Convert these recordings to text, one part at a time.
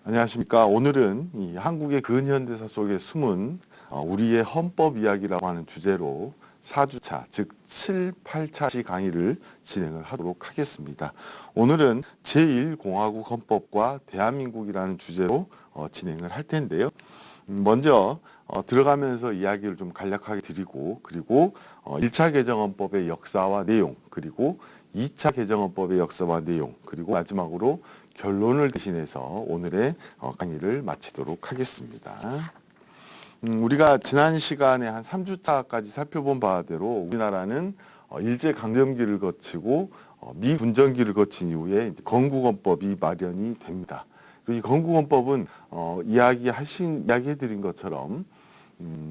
안녕하십니까. 오늘은 이 한국의 근현대사 속에 숨은 우리의 헌법 이야기라고 하는 주제로 4주차, 즉 7, 8차시 강의를 진행을 하도록 하겠습니다. 오늘은 제1공화국 헌법과 대한민국이라는 주제로 진행을 할 텐데요. 먼저 들어가면서 이야기를 좀 간략하게 드리고, 그리고 1차 개정헌법의 역사와 내용, 그리고 2차 개정헌법의 역사와 내용, 그리고 마지막으로 결론을 대신해서 오늘의 강의를 마치도록 하겠습니다. 우리가 지난 시간에 한 3주차까지 살펴본 바대로 우리나라는 일제강점기를 거치고 미군정기를 거친 이후에 이제 건국헌법이 마련이 됩니다. 그리고 이 건국헌법은 이야기해드린 것처럼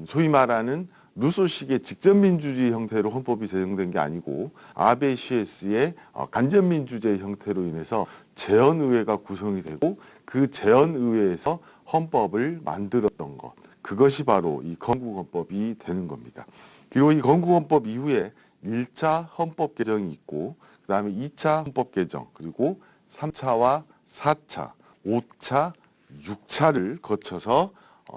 소위 말하는 루소식의 직접민주주의 형태로 헌법이 제정된 게 아니고 아베 시에스의 간접민주주의 형태로 인해서 재헌의회가 구성이 되고 그 재헌의회에서 헌법을 만들었던 것, 그것이 바로 이 건국헌법이 되는 겁니다. 그리고 이 건국헌법 이후에 1차 헌법 개정이 있고 그 다음에 2차 헌법 개정, 그리고 3차와 4차, 5차, 6차를 거쳐서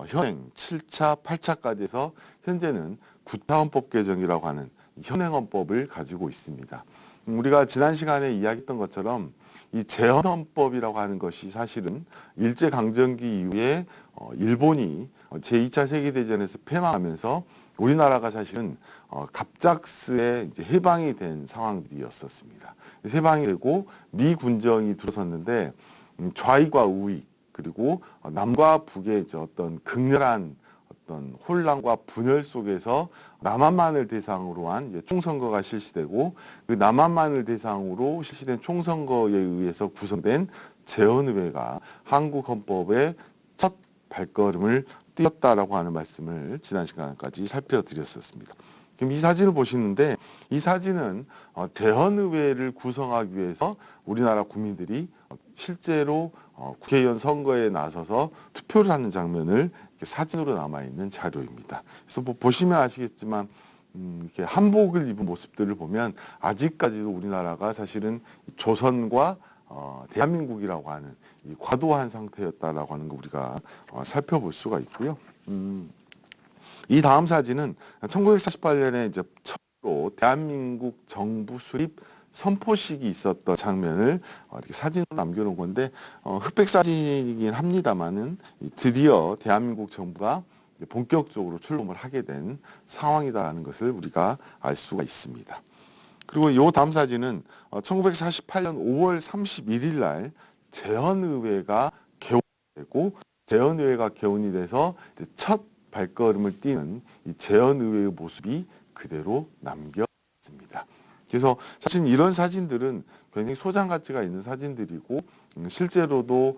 현행 7차, 8차까지 해서 현재는 9차 헌법 개정이라고 하는 현행 헌법을 가지고 있습니다. 우리가 지난 시간에 이야기했던 것처럼 이 재헌헌법이라고 하는 것이 사실은 일제강점기 이후에 일본이 제2차 세계대전에서 패망하면서 우리나라가 사실은 갑작스레 이제 해방이 된 상황이었었습니다. 해방이 되고 미군정이 들어섰는데 좌익과 우익, 그리고 남과 북의 이제 어떤 극렬한 어떤 혼란과 분열 속에서 남한만을 대상으로 한 총선거가 실시되고 그 남한만을 대상으로 실시된 총선거에 의해서 구성된 재헌의회가 한국 헌법의 첫 발걸음을 띄었다라고 하는 말씀을 지난 시간까지 살펴드렸었습니다. 그럼 이 사진을 보시는데 이 사진은 대헌의회를 구성하기 위해서 우리나라 국민들이 실제로 국회의원 선거에 나서서 투표를 하는 장면을 사진으로 남아있는 자료입니다. 그래서 뭐 보시면 아시겠지만 이렇게 한복을 입은 모습들을 보면 아직까지도 우리나라가 사실은 조선과 대한민국이라고 하는 이 과도한 상태였다라고 하는 거 우리가 살펴볼 수가 있고요. 이 다음 사진은 1948년에 이제 처음으로 대한민국 정부 수립 선포식이 있었던 장면을 이렇게 사진으로 남겨놓은 건데 흑백 사진이긴 합니다만은 드디어 대한민국 정부가 본격적으로 출범을 하게 된 상황이다라는 것을 우리가 알 수가 있습니다. 그리고 이 다음 사진은 1948년 5월 31일 날 재헌의회가 개원되고 재헌의회가 개원이 돼서 첫 발걸음을 띄는 이 재헌의회의 모습이 그대로 남겨있습니다. 그래서 사실 이런 사진들은 굉장히 소장 가치가 있는 사진들이고 실제로도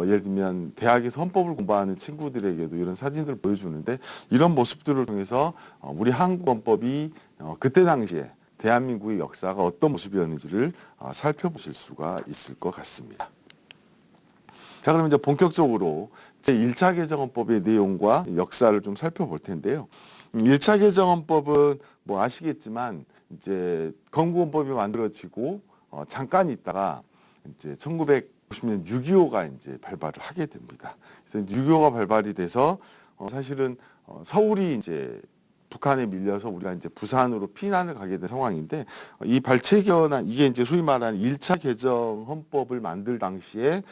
예를 들면 대학에서 헌법을 공부하는 친구들에게도 이런 사진들을 보여주는데 이런 모습들을 통해서 우리 한국 헌법이 그때 당시에 대한민국의 역사가 어떤 모습이었는지를 살펴보실 수가 있을 것 같습니다. 자, 그럼 이제 본격적으로 제1차 개정헌법의 내용과 역사를 좀 살펴볼 텐데요. 1차 개정헌법은 뭐 아시겠지만 이제 건국헌법이 만들어지고 잠깐 있다가 이제 1990년 6.25가 이제 발발을 하게 됩니다. 그래서 6.25가 발발이 돼서 사실은 서울이 이제 북한에 밀려서 우리가 이제 부산으로 피난을 가게 된 상황인데 이 발췌견한 이게 이제 소위 말하는 1차 개정 헌법을 만들 당시에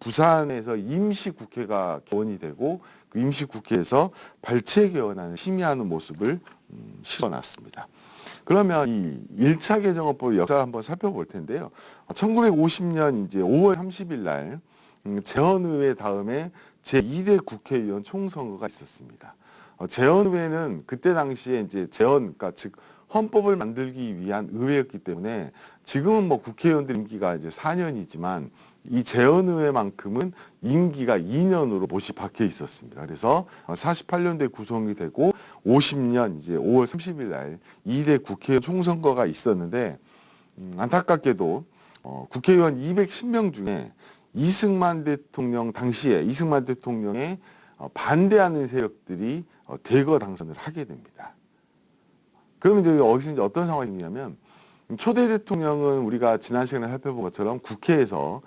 부산에서 임시국회가 개원이 되고 그 임시국회에서 발췌개헌안을 심의하는 모습을 실어놨습니다. 그러면 이 1차 개정헌법 역사를 한번 살펴볼 텐데요. 1950년 이제 5월 30일 날 재헌의회 다음에 제2대 국회의원 총선거가 있었습니다. 재헌의회는 그때 당시에 이제 그러니까 즉 헌법을 만들기 위한 의회였기 때문에 지금은 뭐 국회의원들 임기가 이제 4년이지만 이 재헌의회만큼은 임기가 2년으로 못이 박혀 있었습니다. 그래서 48년도에 구성이 되고 50년 이제 5월 30일 날 2대 국회의원 총선거가 있었는데 안타깝게도 국회의원 210명 중에 당시에 이승만 대통령의 반대하는 세력들이 대거 당선을 하게 됩니다. 그러면 이제 여기서 이제 어떤 상황이냐면 초대 대통령은 우리가 지난 시간에 살펴본 것처럼 국회에서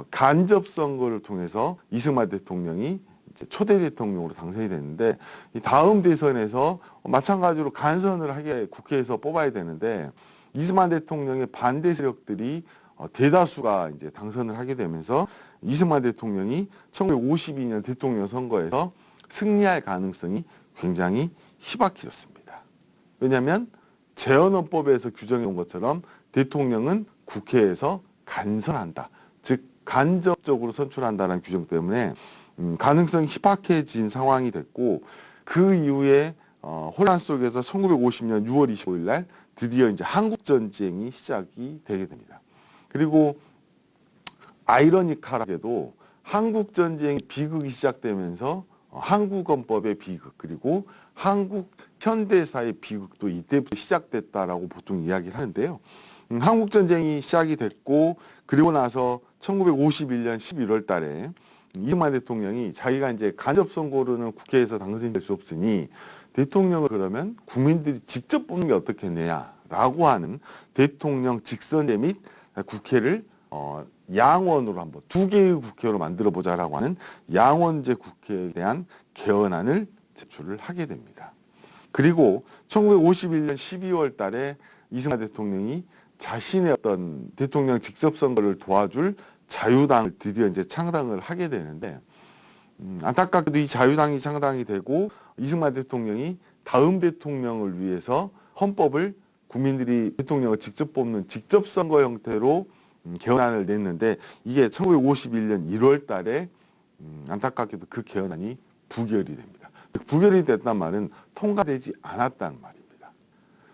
간접 선거를 통해서 이승만 대통령이 이제 초대 대통령으로 당선이 됐는데, 이 다음 대선에서 마찬가지로 간선을 하게 국회에서 뽑아야 되는데, 이승만 대통령의 반대 세력들이 대다수가 이제 당선을 하게 되면서 이승만 대통령이 1952년 대통령 선거에서 승리할 가능성이 굉장히 희박해졌습니다. 왜냐하면 재헌헌법에서 규정해 온 것처럼 대통령은 국회에서 간선한다, 즉 간접적으로 선출한다는 규정 때문에 가능성이 희박해진 상황이 됐고, 그 이후에 혼란 속에서 1950년 6월 25일 날 드디어 이제 한국 전쟁이 시작이 되게 됩니다. 그리고 아이러니컬하게도 한국 전쟁 비극이 시작되면서 한국헌법의 비극, 그리고 한국 현대사의 비극도 이때부터 시작됐다라고 보통 이야기를 하는데요. 한국 전쟁이 시작이 됐고, 그리고 나서 1951년 11월 달에 이승만 대통령이 자기가 이제 간접 선거로는 국회에서 당선이 될 수 없으니 대통령을 그러면 국민들이 직접 뽑는 게 어떻겠느냐라고 하는 대통령 직선제 및 국회를 양원으로 한번 두 개의 국회로 만들어 보자라고 하는 양원제 국회에 대한 개헌안을 제출을 하게 됩니다. 그리고 1951년 12월 달에 이승만 대통령이 자신의 어떤 대통령 직접 선거를 도와줄 자유당을 드디어 이제 창당을 하게 되는데, 안타깝게도 이 자유당이 창당이 되고 이승만 대통령이 다음 대통령을 위해서 헌법을 국민들이 대통령을 직접 뽑는 직접 선거 형태로 개헌안을 냈는데, 이게 1951년 1월 달에 안타깝게도 그 개헌안이 부결이 됩니다. 부결이 됐단 말은 통과되지 않았다는 말입니다.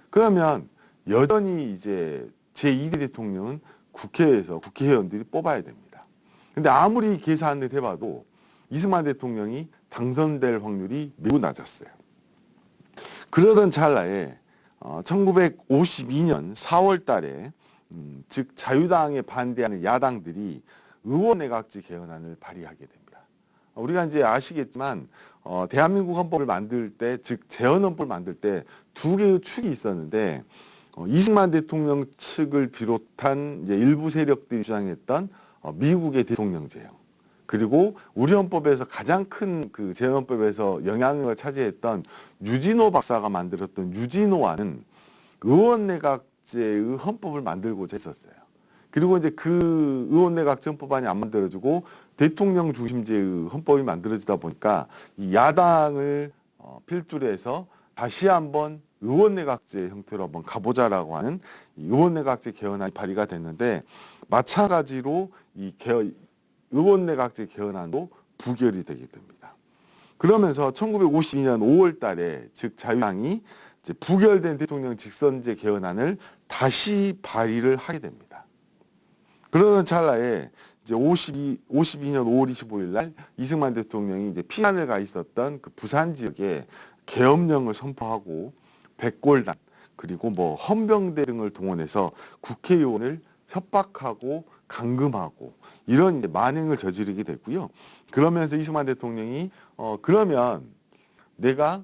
그러면 여전히 이제 제2대 대통령은 국회에서 국회의원들이 뽑아야 됩니다. 근데 아무리 계산을 해봐도 이승만 대통령이 당선될 확률이 매우 낮았어요. 그러던 찰나에 1952년 4월 달에 즉 자유당에 반대하는 야당들이 의원내각제 개헌안을 발의하게 됩니다. 우리가 이제 아시겠지만 대한민국 헌법을 만들 때, 즉 재헌헌법을 만들 때 두 개의 축이 있었는데, 이승만 대통령 측을 비롯한 이제 일부 세력들이 주장했던 미국의 대통령제형, 그리고 우리 헌법에서 가장 큰 그 재헌헌법에서 영향력을 차지했던 유진호 박사가 만들었던 유진호안은 의원내각제의 헌법을 만들고자 했었어요. 그리고 이제 그 의원내각제 헌법안이 안 만들어지고 대통령 중심제의 헌법이 만들어지다 보니까 이 야당을 필두로 해서 다시 한번 의원내각제 형태로 한번 가보자라고 하는 이 의원내각제 개헌안이 발의가 됐는데, 마찬가지로 이 의원내각제 개헌안도 부결이 되게 됩니다. 그러면서 1952년 5월 달에 즉 자유당이 이제 부결된 대통령 직선제 개헌안을 다시 발의를 하게 됩니다. 그러는 찰나에 이제 52년 5월 25일 날 이승만 대통령이 이제 피난을 가 있었던 그 부산 지역에 계엄령을 선포하고 백골단, 그리고 뭐 헌병대 등을 동원해서 국회의원을 협박하고 감금하고 이런 이제 만행을 저지르게 됐고요. 그러면서 이승만 대통령이 그러면 내가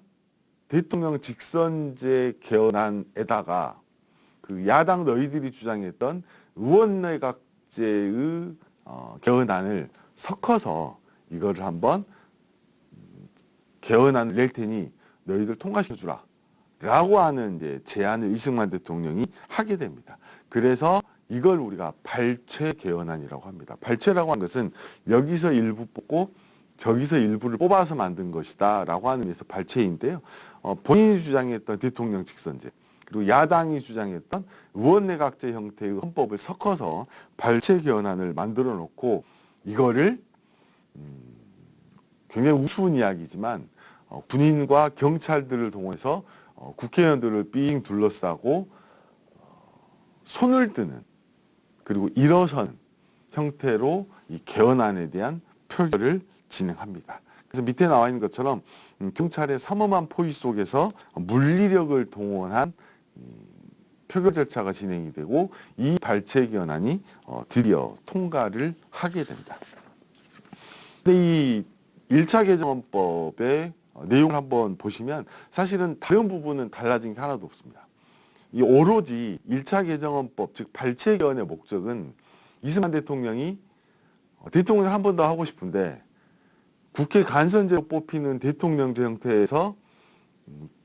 대통령 직선제 개헌안에다가 그 야당 너희들이 주장했던 의원내각제의 개헌안을 섞어서 이거를 한번 개헌안을 낼 테니 너희들 통과시켜주라 라고 하는 이제 제안을 이승만 대통령이 하게 됩니다. 그래서 이걸 우리가 발췌 개헌안이라고 합니다. 발췌라고 하는 것은 여기서 일부 뽑고 저기서 일부를 뽑아서 만든 것이다 라고 하는 의미에서 발췌인데요. 본인이 주장했던 대통령 직선제, 그리고 야당이 주장했던 의원내각제 형태의 헌법을 섞어서 발췌 개헌안을 만들어 놓고, 이거를 굉장히 우스운 이야기지만 군인과 경찰들을 동원해서 국회의원들을 삥 둘러싸고 손을 드는, 그리고 일어서는 형태로 이 개헌안에 대한 표결을 진행합니다. 그래서 밑에 나와 있는 것처럼 경찰의 삼엄한 포위 속에서 물리력을 동원한 표결 절차가 진행이 되고, 이 발췌 개헌안이 드디어 통과를 하게 됩니다. 근데 이 1차 개정헌법의 내용을 한번 보시면 사실은 다른 부분은 달라진 게 하나도 없습니다. 이 오로지 1차 개정헌법, 즉 발췌 개헌의 목적은 이승만 대통령이 대통령을 한 번 더 하고 싶은데 국회 간선제로 뽑히는 대통령제 형태에서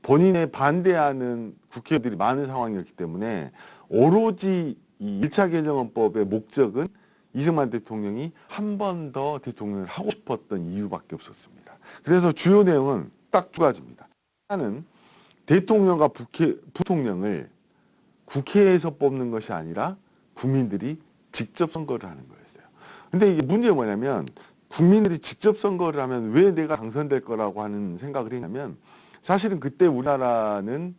본인에 반대하는 국회의원들이 많은 상황이었기 때문에 오로지 이 1차 개정헌법의 목적은 이승만 대통령이 한 번 더 대통령을 하고 싶었던 이유밖에 없었습니다. 그래서 주요 내용은 딱 두 가지입니다. 하나는 대통령과 부통령을 국회에서 뽑는 것이 아니라 국민들이 직접 선거를 하는 거였어요. 근데 이게 문제가 뭐냐면 국민들이 직접 선거를 하면 왜 내가 당선될 거라고 하는 생각을 했냐면 사실은 그때 우리나라는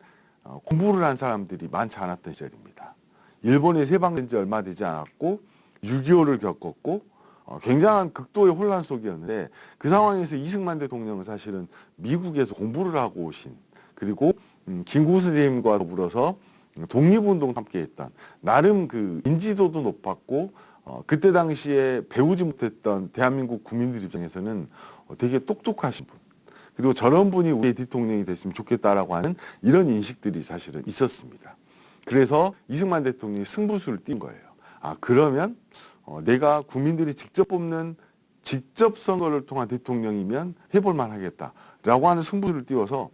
공부를 한 사람들이 많지 않았던 시절입니다. 일본이 해방된 지 얼마 되지 않았고 6.25를 겪었고 굉장한 극도의 혼란 속이었는데 그 상황에서 이승만 대통령은 사실은 미국에서 공부를 하고 오신 그리고 김구 선생님과 더불어서 독립운동 함께했던 나름 그 인지도도 높았고 그때 당시에 배우지 못했던 대한민국 국민들 입장에서는 되게 똑똑하신 분 그리고 저런 분이 우리의 대통령이 됐으면 좋겠다라고 하는 이런 인식들이 사실은 있었습니다. 그래서 이승만 대통령이 승부수를 띈 거예요. 아 그러면 내가 국민들이 직접 뽑는 직접 선거를 통한 대통령이면 해볼 만하겠다라고 하는 승부수를 띄워서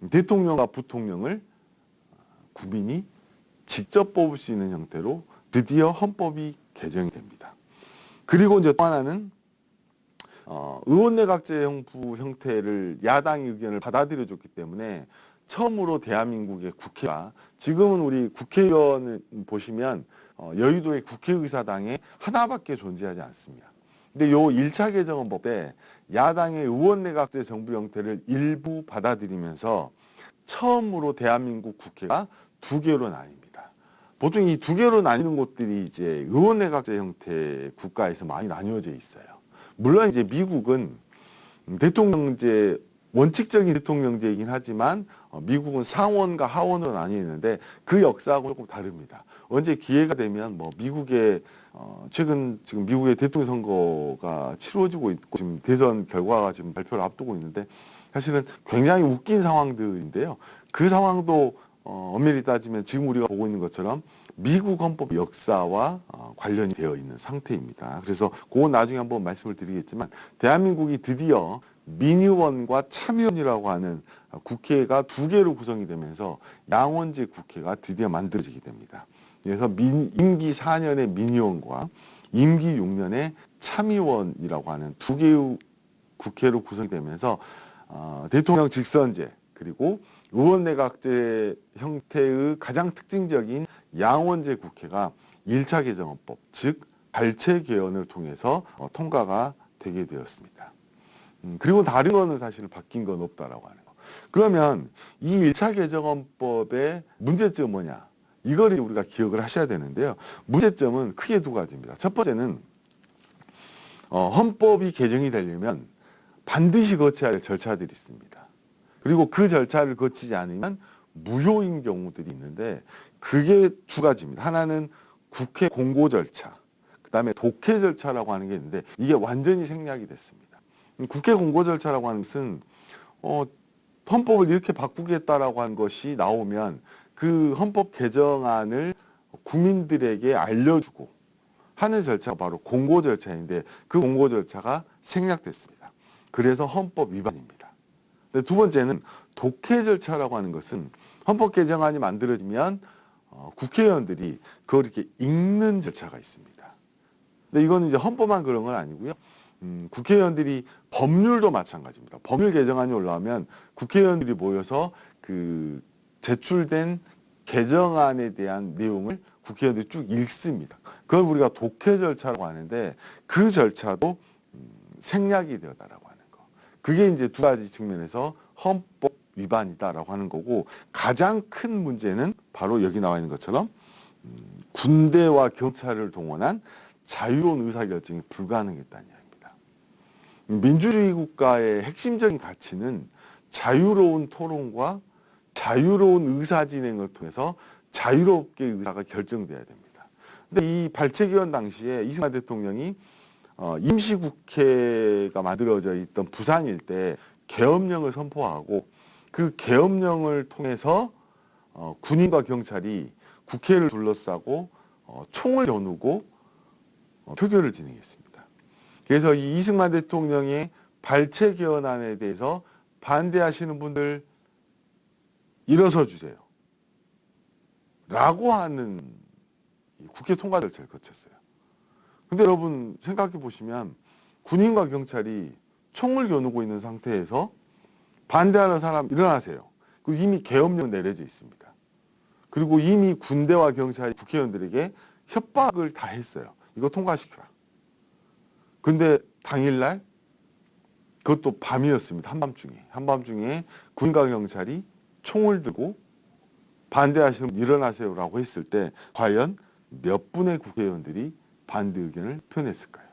대통령과 부통령을 국민이 직접 뽑을 수 있는 형태로 드디어 헌법이 개정이 됩니다. 그리고 이제 또 하나는 의원내각제 형태를 야당의 의견을 받아들여줬기 때문에 처음으로 대한민국의 국회가 지금은 우리 국회의원 보시면 여의도의 국회의사당에 하나밖에 존재하지 않습니다. 근데 요 1차 개정헌법 때 야당의 의원내각제 정부 형태를 일부 받아들이면서 처음으로 대한민국 국회가 두 개로 나뉩니다. 보통 이 두 개로 나뉘는 곳들이 이제 의원내각제 형태 국가에서 많이 나뉘어져 있어요. 물론 이제 미국은 대통령제 원칙적인 대통령제이긴 하지만 미국은 상원과 하원으로 나뉘는데 그 역사하고 조금 다릅니다. 언제 기회가 되면 뭐 미국의 지금 미국의 대통령 선거가 치러지고 있고 지금 대선 결과가 지금 발표를 앞두고 있는데 사실은 굉장히 웃긴 상황들인데요. 그 상황도 엄밀히 따지면 지금 우리가 보고 있는 것처럼 미국 헌법 역사와 관련이 되어 있는 상태입니다. 그래서 그건 나중에 한번 말씀을 드리겠지만 대한민국이 드디어 민의원과 참의원이라고 하는 국회가 두 개로 구성이 되면서 양원제 국회가 드디어 만들어지게 됩니다. 그래서 임기 4년의 민의원과 임기 6년의 참의원이라고 하는 두 개의 국회로 구성이 되면서 대통령 직선제 그리고 의원내각제 형태의 가장 특징적인 양원제 국회가 1차 개정헌법 즉 발췌 개헌을 통해서 통과가 되게 되었습니다. 그리고 다른 거는 사실 바뀐 건 없다라고 하는 거. 그러면 이 1차 개정헌법의 문제점은 뭐냐? 이걸 우리가 기억을 하셔야 되는데요. 문제점은 크게 두 가지입니다. 첫 번째는 헌법이 개정이 되려면 반드시 거쳐야 할 절차들이 있습니다. 그리고 그 절차를 거치지 않으면 무효인 경우들이 있는데 그게 두 가지입니다. 하나는 국회 공고 절차, 그 다음에 독회 절차라고 하는 게 있는데 이게 완전히 생략이 됐습니다. 국회 공고 절차라고 하는 것은 헌법을 이렇게 바꾸겠다라고 한 것이 나오면 그 헌법 개정안을 국민들에게 알려주고 하는 절차가 바로 공고 절차인데 그 공고 절차가 생략됐습니다. 그래서 헌법 위반입니다. 두 번째는 독회 절차라고 하는 것은 헌법 개정안이 만들어지면 국회의원들이 그걸 이렇게 읽는 절차가 있습니다. 근데 이거는 이제 헌법만 그런 건 아니고요. 국회의원들이 법률도 마찬가지입니다. 법률 개정안이 올라오면 국회의원들이 모여서 그 제출된 개정안에 대한 내용을 국회의원들이 쭉 읽습니다. 그걸 우리가 독회 절차라고 하는데 그 절차도 생략이 되었다라고 하는 거. 그게 이제 두 가지 측면에서 헌법 위반이다라고 하는 거고 가장 큰 문제는 바로 여기 나와 있는 것처럼 군대와 경찰을 동원한 자유로운 의사결정이 불가능했다는 이야기입니다. 민주주의 국가의 핵심적인 가치는 자유로운 토론과 자유로운 의사진행을 통해서 자유롭게 의사가 결정돼야 됩니다. 근데 이 발췌개헌 당시에 이승만 대통령이 임시국회가 만들어져 있던 부산 일대에 계엄령을 선포하고 그 계엄령을 통해서 군인과 경찰이 국회를 둘러싸고 총을 겨누고 표결을 진행했습니다. 그래서 이 이승만 대통령의 발췌 개헌안에 대해서 반대하시는 분들 일어서 주세요. 라고 하는 국회 통과 절차를 거쳤어요. 근데 여러분 생각해 보시면 군인과 경찰이 총을 겨누고 있는 상태에서 반대하는 사람 일어나세요. 그리고 이미 계엄령 내려져 있습니다. 그리고 이미 군대와 경찰이 국회의원들에게 협박을 다 했어요. 이거 통과시켜라. 근데 당일날 그것도 밤이었습니다. 한밤중에 군인과 경찰이 총을 들고 반대하시는 분 일어나세요라고 했을 때 과연 몇 분의 국회의원들이 반대 의견을 표현했을까요?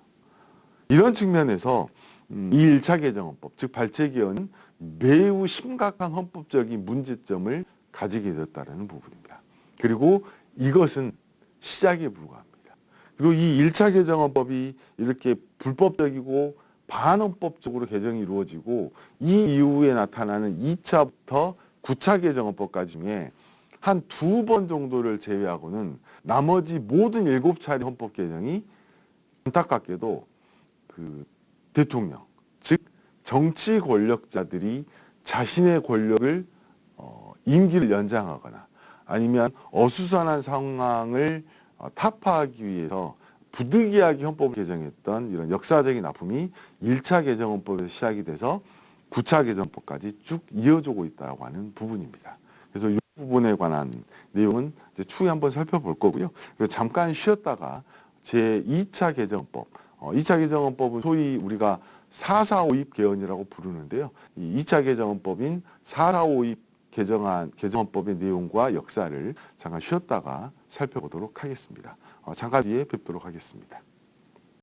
이런 측면에서 이 1차 개정헌법, 즉 발췌 개헌은 매우 심각한 헌법적인 문제점을 가지게 되었다는 부분입니다. 그리고 이것은 시작에 불과합니다. 그리고 이 1차 개정헌법이 이렇게 불법적이고 반헌법적으로 개정이 이루어지고 이 이후에 나타나는 2차부터 9차 개정헌법까지 중에 한 2번 정도를 제외하고는 나머지 모든 7차례 헌법 개정이 안타깝게도 그 대통령, 즉 정치 권력자들이 자신의 권력을 임기를 연장하거나 아니면 어수선한 상황을 타파하기 위해서 부득이하게 헌법을 개정했던 이런 역사적인 아픔이 1차 개정헌법에서 시작이 돼서 9차 개정헌법까지 쭉 이어지고 있다고 하는 부분입니다. 그래서 이 부분에 관한 내용은 이제 추후에 한번 살펴볼 거고요. 그리고 잠깐 쉬었다가 제2차 개정헌법, 2차 개정헌법은 소위 우리가 4452 개헌이라고 부르는데요. 이 2차 개정헌법인 4452 개정헌법의 내용과 역사를 잠깐 쉬었다가 살펴보도록 하겠습니다. 잠깐 뒤에 뵙도록 하겠습니다.